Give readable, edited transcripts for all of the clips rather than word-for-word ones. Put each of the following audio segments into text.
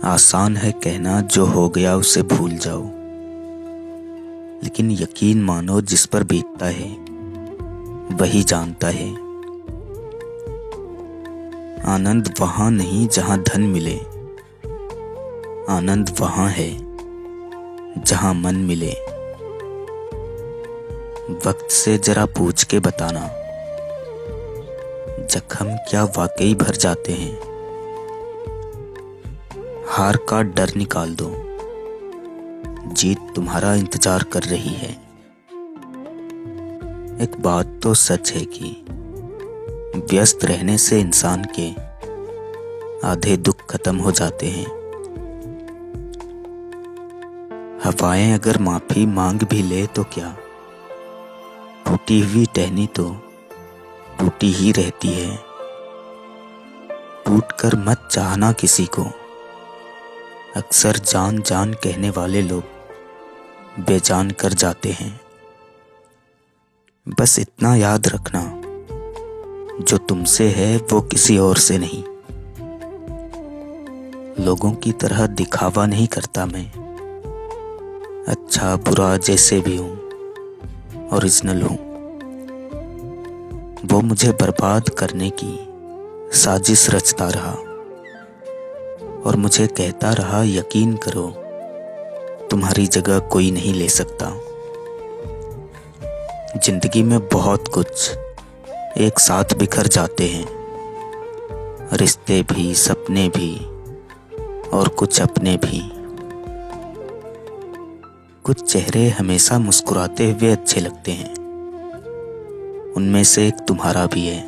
आसान है कहना जो हो गया उसे भूल जाओ, लेकिन यकीन मानो जिस पर बीतता है वही जानता है। आनंद वहां नहीं जहां धन मिले, आनंद वहां है जहां मन मिले। वक्त से जरा पूछ के बताना, जख्म क्या वाकई भर जाते हैं? हार का डर निकाल दो, जीत तुम्हारा इंतजार कर रही है। एक बात तो सच है कि व्यस्त रहने से इंसान के आधे दुख खत्म हो जाते हैं। हवाएं अगर माफी मांग भी ले तो क्या, टूटी हुई टहनी तो टूटी ही रहती है। टूट कर मत चाहना किसी को, अक्सर जान जान कहने वाले लोग बेजान कर जाते हैं। बस इतना याद रखना, जो तुमसे है वो किसी और से नहीं। लोगों की तरह दिखावा नहीं करता मैं, अच्छा बुरा जैसे भी हूं, ओरिजिनल हूं। वो मुझे बर्बाद करने की साजिश रचता रहा और मुझे कहता रहा यकीन करो तुम्हारी जगह कोई नहीं ले सकता। जिंदगी में बहुत कुछ एक साथ बिखर जाते हैं, रिश्ते भी, सपने भी और कुछ अपने भी। कुछ चेहरे हमेशा मुस्कुराते हुए अच्छे लगते हैं, उनमें से एक तुम्हारा भी है।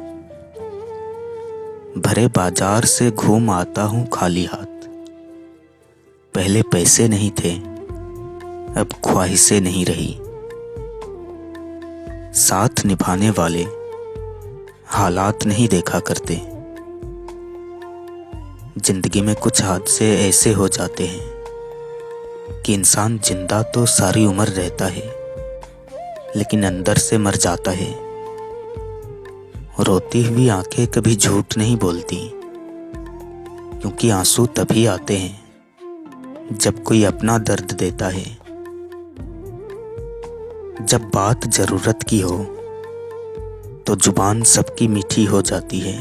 भरे बाजार से घूम आता हूं खाली हाथ, पहले पैसे नहीं थे अब ख्वाहिशें नहीं रही। साथ निभाने वाले हालात नहीं देखा करते। जिंदगी में कुछ हादसे ऐसे हो जाते हैं कि इंसान जिंदा तो सारी उम्र रहता है, लेकिन अंदर से मर जाता है। रोती हुई आंखें कभी झूठ नहीं बोलती, क्योंकि आंसू तभी आते हैं जब कोई अपना दर्द देता है। जब बात जरूरत की हो तो जुबान सबकी मीठी हो जाती है।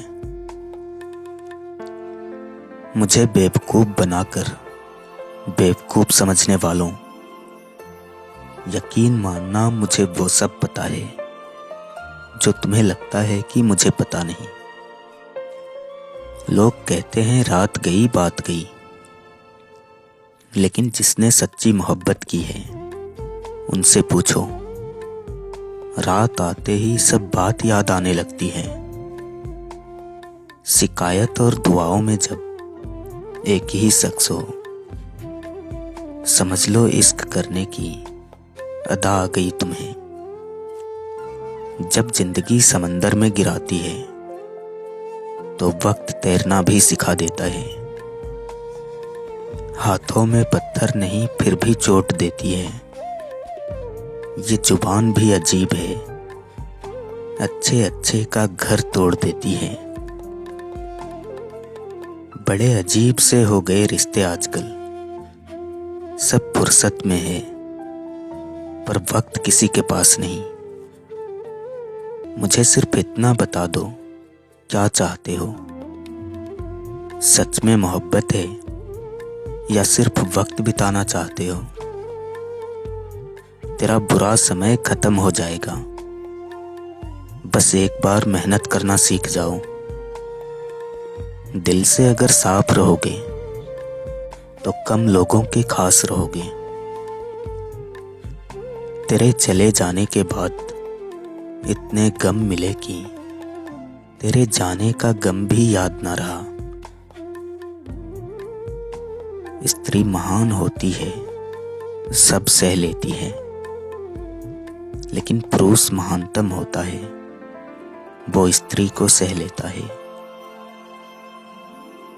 मुझे बेवकूफ बनाकर बेवकूफ समझने वालों, यकीन मानना मुझे वो सब पता है जो तुम्हें लगता है कि मुझे पता नहीं। लोग कहते हैं रात गई बात गई, लेकिन जिसने सच्ची मोहब्बत की है उनसे पूछो, रात आते ही सब बात याद आने लगती है। शिकायत और दुआओं में जब एक ही शख्स हो, समझ लो इश्क करने की अदा आ गई तुम्हें। जब जिंदगी समंदर में गिराती है तो वक्त तैरना भी सिखा देता है। हाथों में पत्थर नहीं फिर भी चोट देती है। ये जुबान भी अजीब है, अच्छे अच्छे का घर तोड़ देती है। बड़े अजीब से हो गए रिश्ते आजकल, सब फुर्सत में है पर वक्त किसी के पास नहीं। मुझे सिर्फ इतना बता दो, क्या चाहते हो? सच में मोहब्बत है या सिर्फ वक्त बिताना चाहते हो? तेरा बुरा समय खत्म हो जाएगा, बस एक बार मेहनत करना सीख जाओ। दिल से अगर साफ रहोगे तो कम लोगों के खास रहोगे। तेरे चले जाने के बाद इतने गम मिले कि तेरे जाने का गम भी याद ना रहा। स्त्री महान होती है, सब सह लेती है, लेकिन पुरुष महानतम होता है, वो स्त्री को सह लेता है।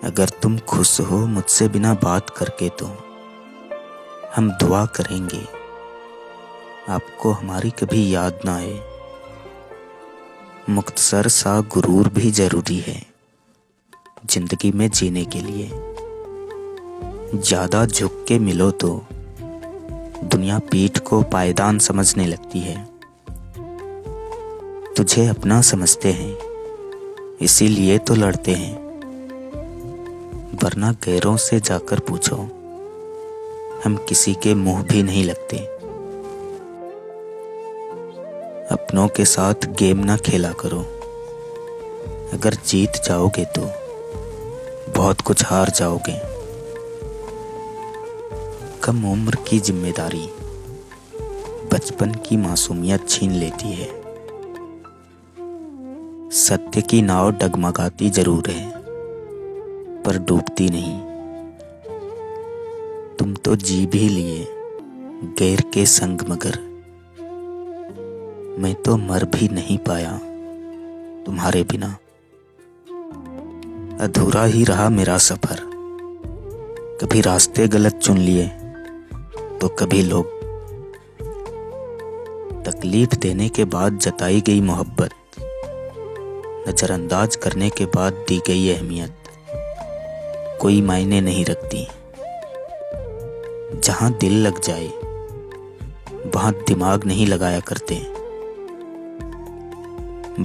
अगर तुम खुश हो मुझसे बिना बात करके तो हम दुआ करेंगे आपको हमारी कभी याद ना आए। मुख्तसर सा गुरूर भी जरूरी है जिंदगी में जीने के लिए। ज्यादा झुक के मिलो तो दुनिया पीठ को पायदान समझने लगती है। तुझे अपना समझते हैं इसीलिए तो लड़ते हैं, वरना गैरों से जाकर पूछो, हम किसी के मुंह भी नहीं लगते। अपनों के साथ गेम ना खेला करो, अगर जीत जाओगे तो बहुत कुछ हार जाओगे। कम उम्र की जिम्मेदारी बचपन की मासूमियत छीन लेती है। सत्य की नाव डगमगाती जरूर है पर डूबती नहीं। तुम तो जी भी लिए गैर के संग, मगर मैं तो मर भी नहीं पाया तुम्हारे बिना। अधूरा ही रहा मेरा सफर, कभी रास्ते गलत चुन लिए तो कभी लोग। तकलीफ देने के बाद जताई गई मोहब्बत, नजरअंदाज करने के बाद दी गई अहमियत कोई मायने नहीं रखती। जहां दिल लग जाए वहां दिमाग नहीं लगाया करते।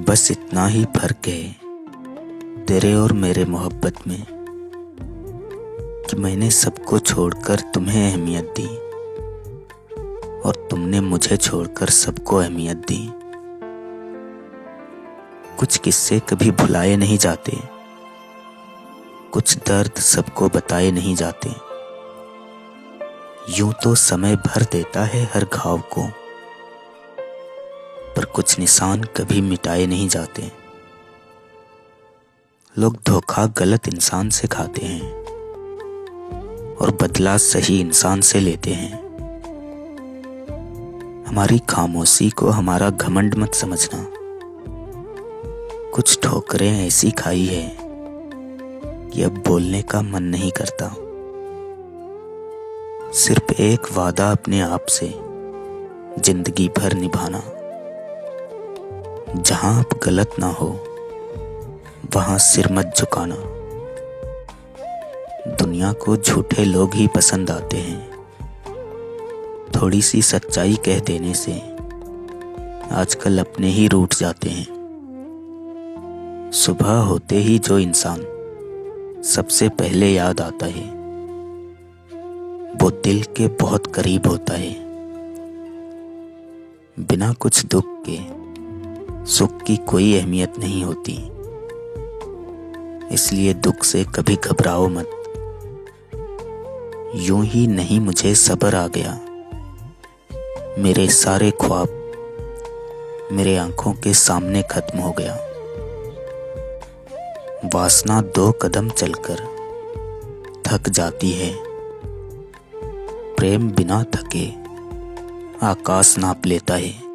बस इतना ही फर्क है तेरे और मेरे मोहब्बत में कि मैंने सबको छोड़कर तुम्हें अहमियत दी और तुमने मुझे छोड़कर सबको अहमियत दी। कुछ किस्से कभी भुलाए नहीं जाते, कुछ दर्द सबको बताए नहीं जाते। यूं तो समय भर देता है हर घाव को, पर कुछ निशान कभी मिटाए नहीं जाते। लोग धोखा गलत इंसान से खाते हैं और बदला सही इंसान से लेते हैं। हमारी खामोशी को हमारा घमंड मत समझना। कुछ ठोकरें ऐसी खाई है कि अब बोलने का मन नहीं करता। सिर्फ एक वादा अपने आप से जिंदगी भर निभाना, जहां अब गलत ना हो वहां सिर मत झुकाना। दुनिया को झूठे लोग ही पसंद आते हैं, थोड़ी सी सच्चाई कह देने से आजकल अपने ही रूठ जाते हैं। सुबह होते ही जो इंसान सबसे पहले याद आता है वो दिल के बहुत करीब होता है। बिना कुछ दुख के सुख की कोई अहमियत नहीं होती, इसलिए दुख से कभी घबराओ मत। यूं ही नहीं मुझे सब्र आ गया, मेरे सारे ख्वाब मेरे आंखों के सामने खत्म हो गया। वासना 2 कदम चलकर थक जाती है, प्रेम बिना थके आकाश नाप लेता है।